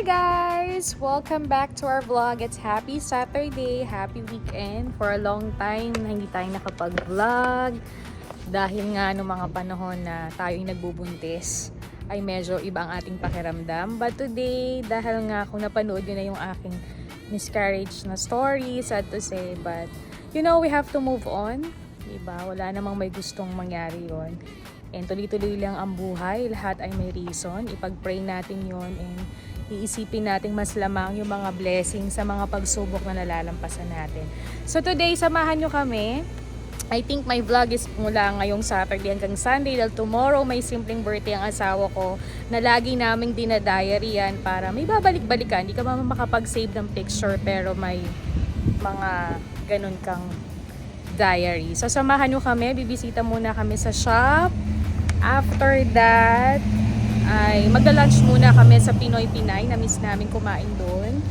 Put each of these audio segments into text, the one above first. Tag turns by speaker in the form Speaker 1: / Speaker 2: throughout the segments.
Speaker 1: Hi guys! Welcome back to our vlog. It's happy Saturday, happy weekend. For a long time na hindi tayo nakapag-vlog dahil nga noong mga panahon na tayo yung nagbubuntis ay medyo iba ang ating pakiramdam. But today, dahil nga kung napanood nyo na yung aking miscarriage na story, sad to say, but you know, we have to move on. Diba? Wala namang may gustong mangyari yon. And tuloy-tuloy lang ang buhay. Lahat ay may reason. Ipag-pray natin yon and iisipin natin mas lamang yung mga blessings sa mga pagsubok na nalalampasan natin. So today, samahan nyo kami. I think my vlog is mula ngayong Saturday hanggang Sunday dahil tomorrow may simpleng birthday ang asawa ko na lagi naming dinadiary yan para may babalik-balikan. Hindi ka makapag-save ng picture pero may mga ganun kang diary. So samahan nyo kami. Bibisita muna kami sa shop. After that, ay magla-lunch muna kami sa Pinoy Pinay. Na-miss namin kumain doon.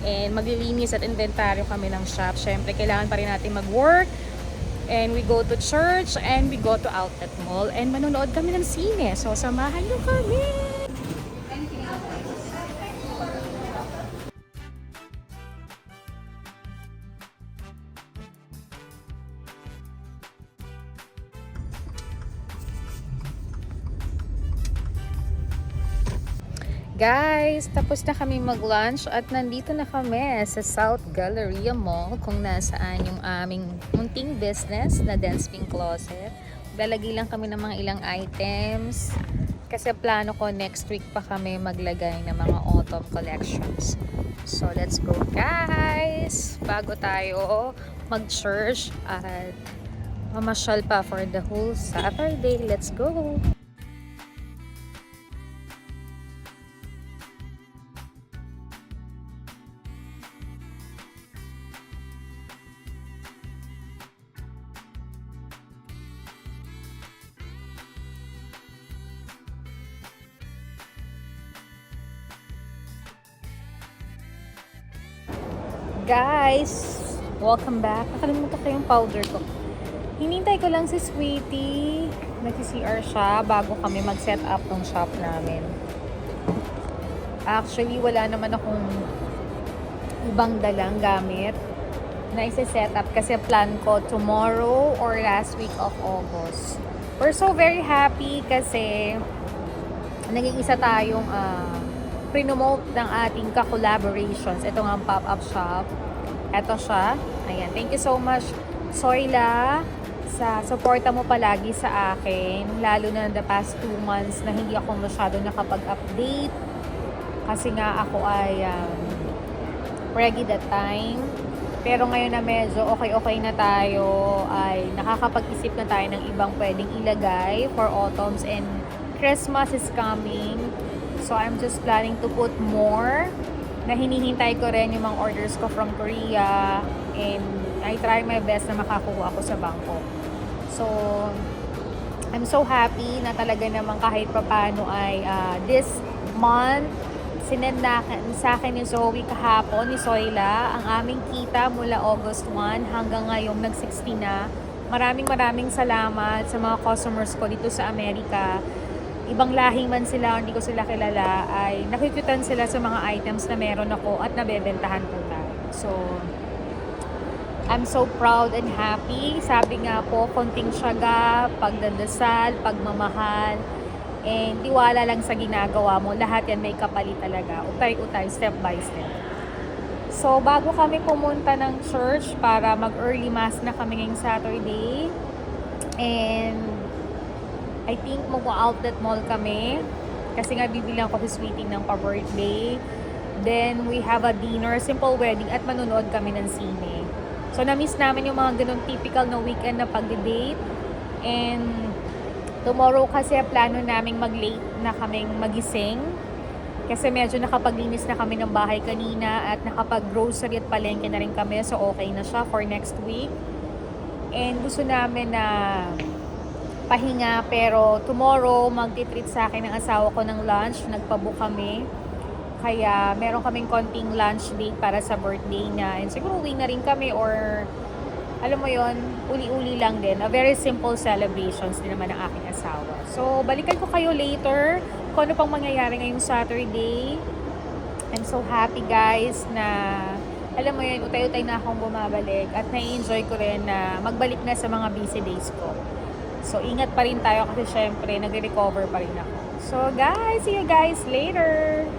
Speaker 1: And maglilinis at inventaryo kami ng shop. Syempre, kailangan pa rin natin mag-work. And we go to church and we go to outlet mall. And manonood kami ng sine. So, samahan nyo kami! Guys, tapos na kami mag-lunch at nandito na kami sa South Galleria Mall kung nasaan yung aming munting business na dance pink closet. Lalagay lang kami ng mga ilang items kasi plano ko next week pa kami maglagay ng mga autumn collections. So let's go guys! Bago tayo mag-church at mamasyal pa for the whole Saturday. Let's go! Guys, welcome back. Nakalimutan ko yung powder ko. Hinintay ko lang si Sweetie. Nag-CR siya bago kami mag-set up ng shop namin. Actually, wala naman akong ibang dalang gamit na isa-set up kasi plan ko tomorrow or last week of August. We're so very happy kasi naging isa tayong pre-promote ng ating ka-collaborations. Ito nga ang pop-up shop. Ito siya. Ayan. Thank you so much, Soyla, sa suporta mo palagi sa akin. Lalo na the past 2 months na hindi ako masyado nakapag-update. Kasi nga ako ay pregnant that time. Pero ngayon na medyo okay na tayo, ay nakakapag-isip na tayo ng ibang pwedeng ilagay for autumns and Christmas is coming. So, I'm just planning to put more na hinihintay ko rin yung mga orders ko from Korea and I try my best na makakuha ako sa bangko. So, I'm so happy na talaga naman kahit papano ay this month, sinend na sa akin ni Zoe kahapon, ni Soyla, ang aming kita mula August 1 hanggang ngayong nag-60 na. Maraming salamat sa mga customers ko dito sa Amerika. Ibang lahing man sila, hindi ko sila kilala, ay nakikitan sila sa mga items na meron ako at nabebentahan po tayo. So, I'm so proud and happy. Sabi nga po, konting tiyaga, pagdadasal, pagmamahal, and tiwala lang sa ginagawa mo. Lahat yan may kapalit talaga. Utay-utay, step by step. So, bago kami pumunta ng church para mag-early mass na kami ngayong Saturday, and I think mag-outlet mall kami kasi nga bibilang ko si Sweetie ng pa-birthday. Then we have a dinner, simple wedding at manonood kami ng sine. So na-miss namin yung mga ganun typical na weekend na pag-date. And tomorrow kasi plano naming mag-late na kaming magising. Kasi medyo nakapaglinis na kami ng bahay kanina at nakapag-grocery at palengke na rin kami. So okay na siya for next week. And gusto namin na pahinga, pero tomorrow magti-treat sa akin ng asawa ko ng lunch. Nagpabook kami. Kaya meron kaming konting lunch date para sa birthday niya. And siguro uwi na rin kami or alam mo yon, uli-uli lang din. A very simple celebrations din naman ng aking asawa. So balikan ko kayo later kung ano pang mangyayari ngayong Saturday. I'm so happy guys na alam mo yun, utay-utay na akong bumabalik at nai-enjoy ko rin na magbalik na sa mga busy days ko. So, ingat pa rin tayo kasi syempre, nagre-recover pa rin ako. So, guys, see you guys later!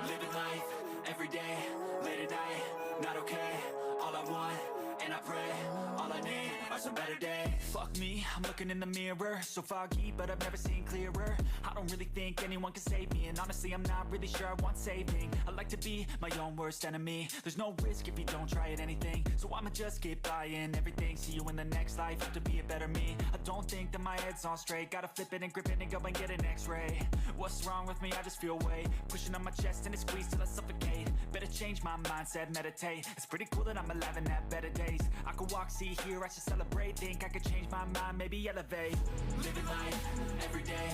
Speaker 2: Living life, every day, late at night, not okay. All I want, and I pray, all I need are some better days. Fuck me, I'm looking in the mirror, so foggy, but I've never seen clearer. I don't really think anyone can save me, and honestly I'm not really sure I want saving. I like to be my own worst enemy. There's no risk if you don't try at anything, so I'ma just keep buying everything. See you in the next life, have to be a better me. I don't think that my head's on straight, gotta flip it and grip it and go and get an x-ray. What's wrong with me? I just feel weight pushing on my chest and it squeezes till I suffocate. Better change my mindset, meditate. It's pretty cool that I'm alive and have better days. I could walk, see, hear, I should celebrate. Think I could change my mind, maybe elevate. Living life, every day,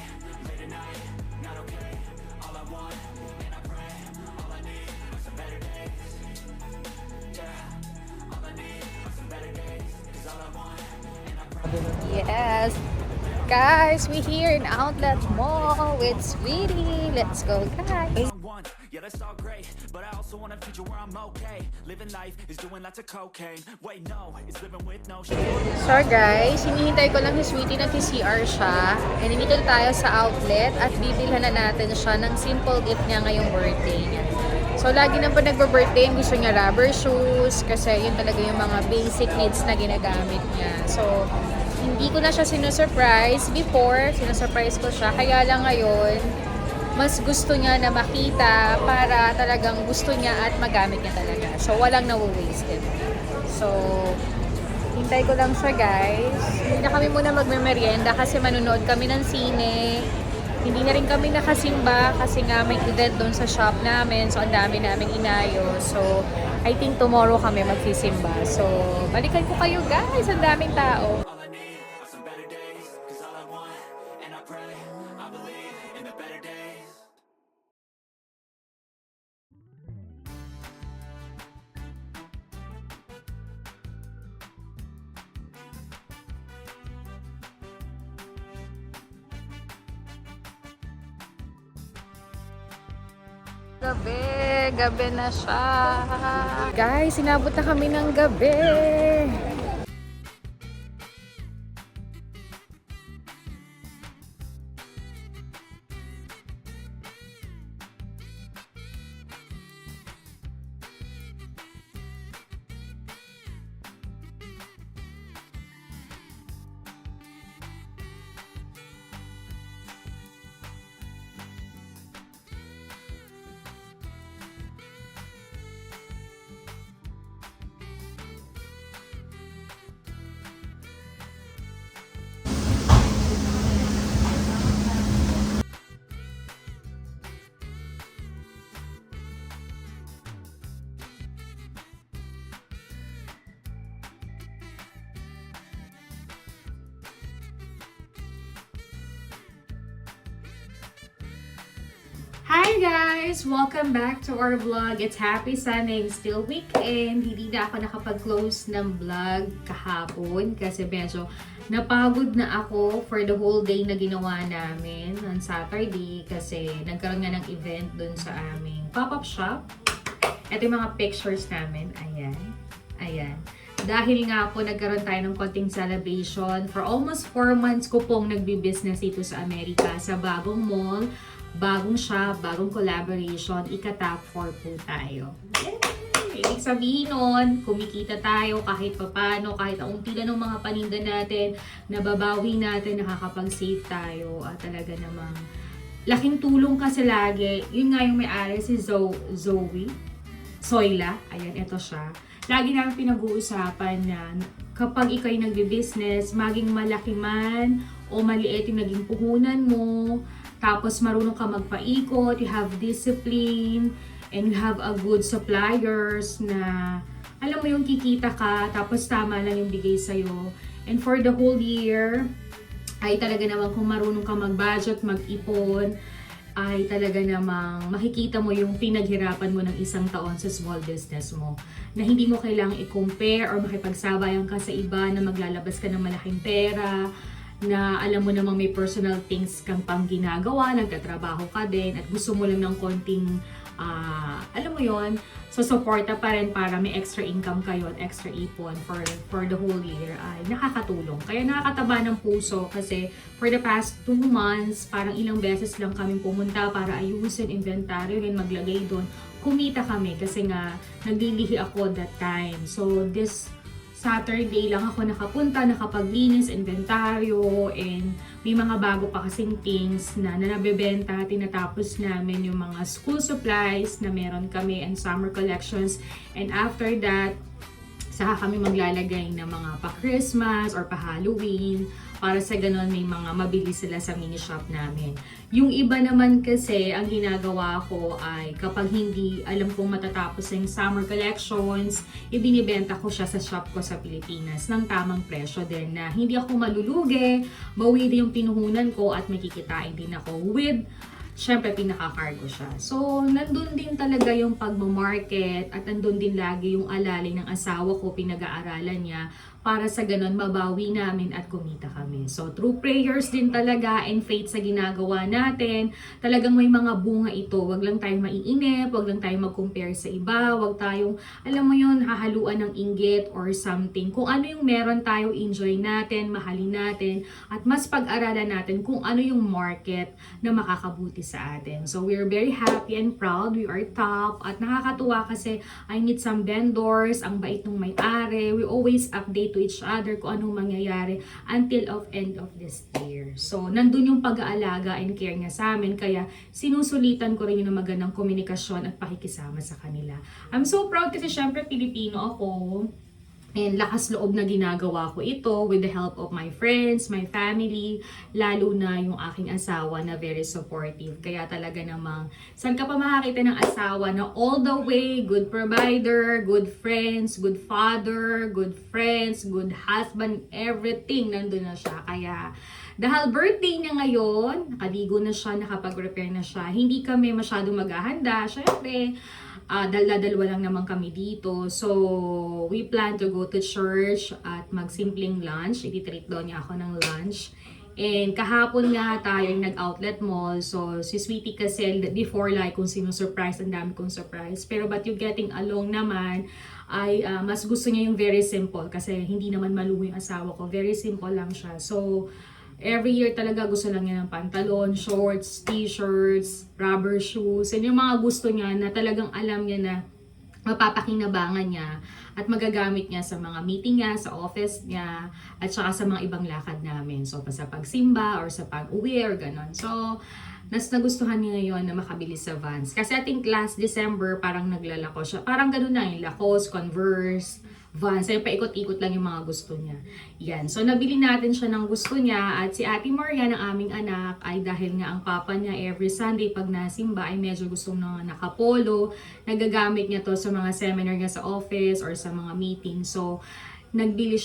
Speaker 2: late at night, not okay. All I want, and I pray, all I need are some better days. Yeah, all I need are some better days. Cause all I want, and I pray.
Speaker 1: Yes! Guys, we here in Outlet Mall with Sweetie. Let's go, guys!
Speaker 2: Wrong one, yeah, that's all great, but I also want a future where I'm okay. Living life is doing lots of cocaine. Wait, no, it's living with no shame.
Speaker 1: So guys, hinihintay ko lang si Sweetie na CR siya. And dito tayo sa outlet at bibilhan na natin siya ng simple gift niya ngayong birthday niya. So lagi na po nagbe-birthday, gusto niya rubber shoes kasi yun talaga yung mga basic needs na ginagamit niya. So hindi ko na siya sinusurprise before, sinusurprise ko siya. Kaya lang ngayon, mas gusto niya na makita para talagang gusto niya at magamit niya talaga. So walang na-wasted. So hintay ko lang siya guys. Hindi na kami muna magme-merienda kasi manunood kami ng sine. Hindi na rin kami nakasimba kasi nga may event doon sa shop namin. So ang dami naming inayo. So I think tomorrow kami magsisimba. So balikan ko kayo guys. Ang daming tao.
Speaker 2: All I need are some better days. Cause all I want, and I pray, I believe in the better days.
Speaker 1: Gabi na siya. Guys, sinabot na kami ng gabi. Hi guys! Welcome back to our vlog. It's Happy Sunday. It's still weekend. Hindi na ako nakapag-close ng vlog kahapon kasi medyo napagod na ako for the whole day na ginawa namin on Saturday kasi nagkaroon nga ng event dun sa aming pop-up shop. Ito yung mga pictures namin. Ayan. Ayan. Dahil nga po nagkaroon tayo ng konting celebration. For almost 4 months ko pong nagbi-business dito sa Amerika sa bagong mall. Bagong shop, bagong collaboration, ika-top 4 po tayo. Yay! Ibig sabihin nun, kumikita tayo kahit papano, kahit ang unti lang ng mga paninda natin, nababawi natin, nakakapag-save tayo. At talaga namang laking tulong kasi lagi. Yun nga yung may-ari si Zoe. Soyla. Ayan, ito siya. Lagi namin pinag-uusapan na kapag ikaw'y nagbe-business, maging malaki man o maliit yung naging puhunan mo, tapos marunong ka magpaikot, you have discipline, and you have a good suppliers na alam mo yung kikita ka, tapos tama lang yung bigay sa'yo. And for the whole year, ay talaga naman kung marunong ka mag-budget, mag-ipon,
Speaker 3: ay talaga namang makikita mo yung pinaghirapan mo ng isang taon sa small business mo. Na hindi mo kailangang i-compare or makipagsabayan ka sa iba na maglalabas ka ng malaking pera, na alam mo namang may personal things kang pang ginagawa, nagtatrabaho ka din, at gusto mo lang ng konting, alam mo yon, so suporta pa rin para may extra income kayo at extra ipon for the whole year, ay nakakatulong. Kaya nakakataba ng puso kasi for the past 2 months, parang ilang beses lang kami pumunta para ayusin, inventaryohin, maglagay doon. Kumita kami kasi nga naglilihi ako that time. So this Saturday lang ako nakapunta, nakapaglinis, inventaryo, and may mga bago pa kasing things na nabebenta. Tinatapos namin yung mga school supplies na meron kami and summer collections. And after that, saka kami maglalagay ng mga pa-Christmas or pa-Halloween para sa ganun may mga mabili sila sa mini shop namin. Yung iba naman kasi, ang ginagawa ko ay kapag hindi alam kong matatapos yung summer collections, ibinibenta ko siya sa shop ko sa Pilipinas ng tamang presyo din na hindi ako malulugi, bawi din yung pinuhunan ko at makikitain din ako with syempre pinaka-cargo siya. So, nandun din talaga yung pagmamarket at nandun din lagi yung alalay ng asawa ko, pinag-aaralan niya para sa ganun mabawi namin at kumita kami. So, through prayers din talaga and faith sa ginagawa natin, talagang may mga bunga ito. Wag lang tayong maiinip, wag lang tayong mag-compare sa iba, wag tayong, alam mo yun, hahaluan ng inggit or something. Kung ano yung meron tayo, enjoy natin, mahalin natin, at mas pag-aralan natin kung ano yung market na makakabuti sa atin. So, we're very happy and proud. We are top. At nakakatuwa kasi I meet some vendors, ang bait ng may-ari. We always update to each other kung anong mangyayari until end of this year. So, nandun yung pag-aalaga and care niya sa amin. Kaya, sinusulitan ko rin yung magandang komunikasyon at pakikisama sa kanila. I'm so proud kasi syempre Pilipino ako. And lakas loob na ginagawa ko ito with the help of my friends, my family, lalo na yung aking asawa na very supportive. Kaya talaga namang, saan ka pa makakita ng asawa na all the way, good provider, good friends, good father, good friends, good husband, everything nandun na siya. Kaya, dahil birthday niya ngayon, nakaligo na siya, nakapag-prepare na siya, hindi kami masyadong maghahanda. Syempre, dalawa lang naman kami dito. So, we plan to go to church at magsimpleng lunch. Ititreat daw niya ako ng lunch. And kahapon nga tayo nag-outlet mall. So, si Sweetie kasi before like kung sino surprise, ang dami kong surprise. Pero but you getting along naman, ay mas gusto niya yung very simple. Kasi hindi naman maluwi yung asawa ko. Very simple lang siya. So, every year talaga gusto lang niya ng pantalon, shorts, t-shirts, rubber shoes, and yung mga gusto niya na talagang alam niya na mapapakinabangan niya at magagamit niya sa mga meeting niya, sa office niya, at saka sa mga ibang lakad namin. So, sa pagsimba or sa pag-uwi or ganon. So, nagustuhan niya ngayon na makabili sa Vans. Kasi I think last December, parang naglalako siya. Parang gano'n na, yung Lacoste, Converse, Vans. Ay, paikot-ikot lang yung mga gusto niya. Yan. So, nabili natin siya ng gusto niya. At si Ate Maria, ng aming anak, ay dahil nga ang papa niya every Sunday pag nasimba, ay medyo gustong na nakapolo. Nagagamit niya to sa mga seminar niya sa office or sa mga meeting. So, nagpabili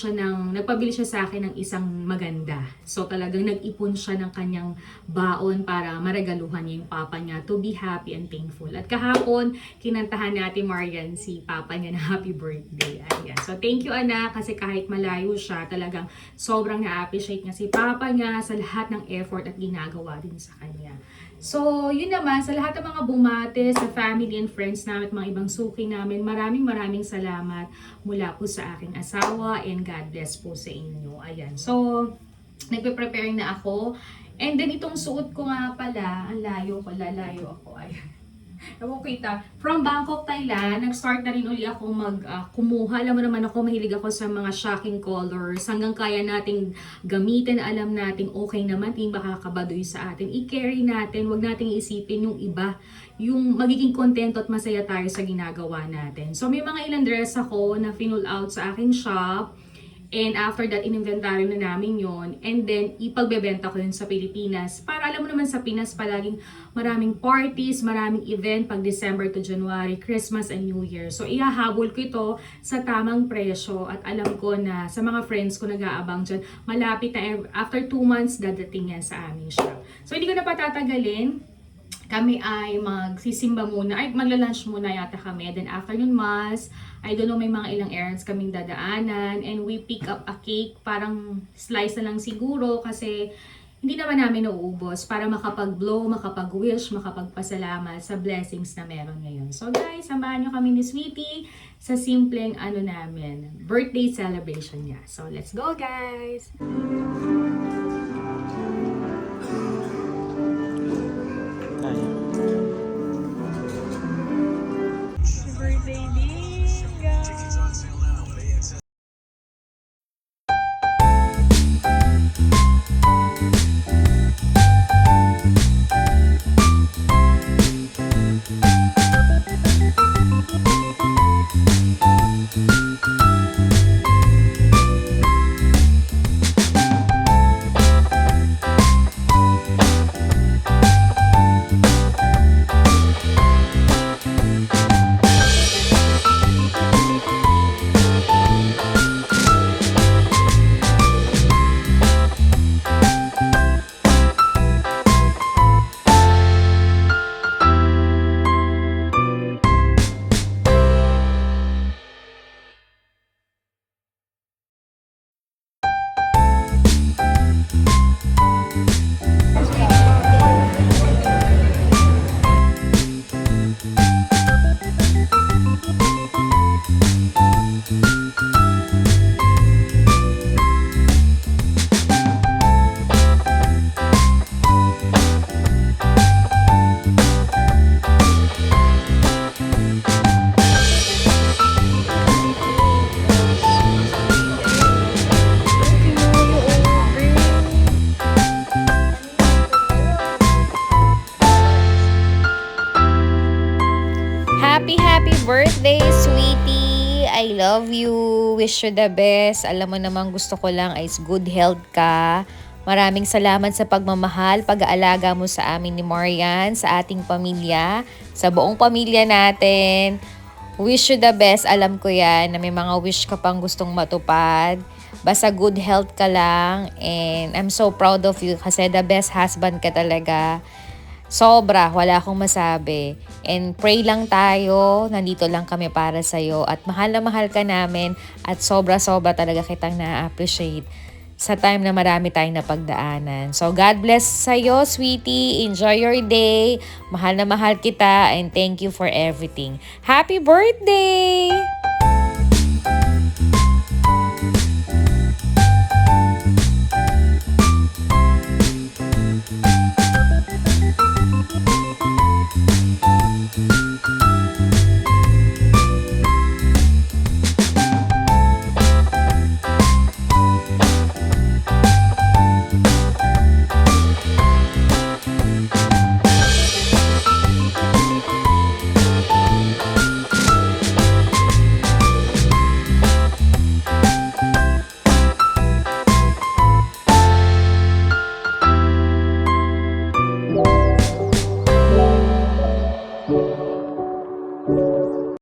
Speaker 3: siya sa akin ng isang maganda. So talagang nag-ipon siya ng kanyang baon para maregaluhan niya yung papa niya to be happy and thankful. At kahapon, kinantahan natin Marian si papa niya na happy birthday. Ayan. So thank you anak kasi kahit malayo siya, talagang sobrang na-appreciate niya si papa niya sa lahat ng effort at ginagawa din sa kanya. So, yun naman, sa lahat ng mga bumate, sa family and friends namin at mga ibang suki namin, maraming salamat mula po sa aking asawa and God bless po sa inyo. Ayan. So, nagpe-preparing na ako. And then, itong suot ko nga pala, ang lalayo ako. Ayan. Ewan kita. From Bangkok, Thailand, nag-start na rin uli ako kumuha. Alam mo naman ako, mahilig ako sa mga shocking colors. Hanggang kaya nating gamitin, alam nating okay naman, hindi makakabadoy sa atin. I-carry natin, wag nating isipin yung iba. Yung magiging kontento at masaya tayo sa ginagawa natin. So, may mga ilang dress ako na finull out sa aking shop. And after that, in-inventory na namin yon. And then, ipagbebenta ko yun sa Pilipinas. Para alam mo naman sa Pinas, palaging maraming parties, maraming event pag December to January, Christmas and New Year. So, ihahabol ko ito sa tamang presyo. At alam ko na sa mga friends ko nag-aabang dyan, malapit na after 2 months, dadating yan sa aming shop. So, hindi ko na patatagalin. kami ay magsisimba muna, ay magla-lunch muna yata kami. Then afternoon mass, I don't know, may mga ilang errands kaming dadaanan. And we pick up a cake, parang slice na lang siguro kasi hindi naman namin nauubos para makapag-blow, makapag-wish, makapagpasalamat sa blessings na meron ngayon. So guys, samahan nyo kami ni Sweetie sa simpleng namin, birthday celebration niya. So let's go guys!
Speaker 1: Birthday Linga! Happy birthday, sweetie! I love you. Wish you the best. Alam mo namang gusto ko lang is good health ka. Maraming salamat sa pagmamahal, pag-aalaga mo sa amin ni Marian, sa ating pamilya, sa buong pamilya natin. Wish you the best. Alam ko yan na may mga wish ka pang gustong matupad. Basta good health ka lang. And I'm so proud of you kasi the best husband ka talaga. Sobra, wala akong masabi. And pray lang tayo, nandito lang kami para sa'yo. At mahal na mahal ka namin at sobra-sobra talaga kitang na-appreciate sa time na marami tayong napagdaanan. So God bless sa'yo, sweetie. Enjoy your day. Mahal na mahal kita and thank you for everything. Happy birthday!